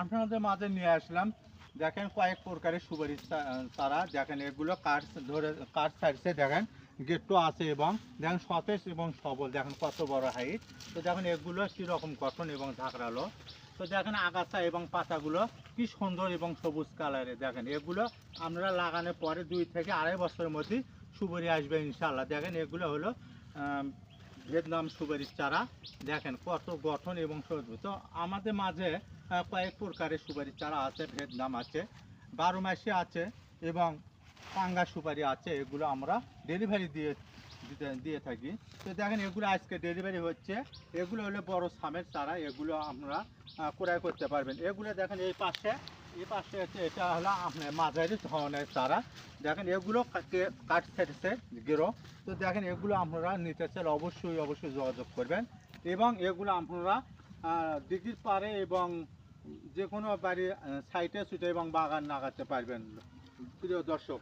আপনাদের মাঝে নিয়ে আসলাম। দেখেন কয়েক প্রকারের সুপারি চারা। দেখেন এগুলো কাঠ ধরে কাঠ ছাড়ছে, দেখেন গেট্টো আছে এবং দেখেন সতেজ এবং সবল, দেখেন কত বড় হাইট। তো দেখেন এগুলো কীরকম গঠন এবং ঝাঁকড়ালো। তো দেখেন আগাছা এবং পাতাগুলো কি সুন্দর এবং সবুজ কালারে। দেখেন এগুলো আমরা লাগানোর পরে 2 থেকে আড়াই বছরের মধ্যে সুপারি আসবে ইনশাল্লাহ। দেখেন এগুলো হলো ভিয়েতনাম সুপারির চারা। দেখেন কত গঠন এবং সবুজ। তো আমাদের মাঝে কয়েক প্রকারের সুপারির চারা আছে। ভিয়েতনাম আছে, 12 মাসি আছে এবং পাঙ্গা সুপারি আছে। এগুলো আমরা ডেলিভারি দিয়ে থাকি। তো দেখেন এগুলো আজকে ডেলিভারি হচ্ছে। এগুলো হলো বড় সামের চারা, এগুলো আমরা ক্রয় করতে পারবেন। এগুলো দেখেন এই পাশে হচ্ছে, এটা হলো আপনার মাঝারি ধরনের চারা। দেখেন এগুলো কাঠ সেটেছে গেরো। তো দেখেন এগুলো আপনারা নিতে চাইলে অবশ্যই যোগাযোগ করবেন এবং এগুলো আপনারা দিঘির পাড়ে এবং যে কোনো বাড়ি সাইটে সুইটে এবং বাগান লাগাতে পারবেন। প্রিয় দর্শক,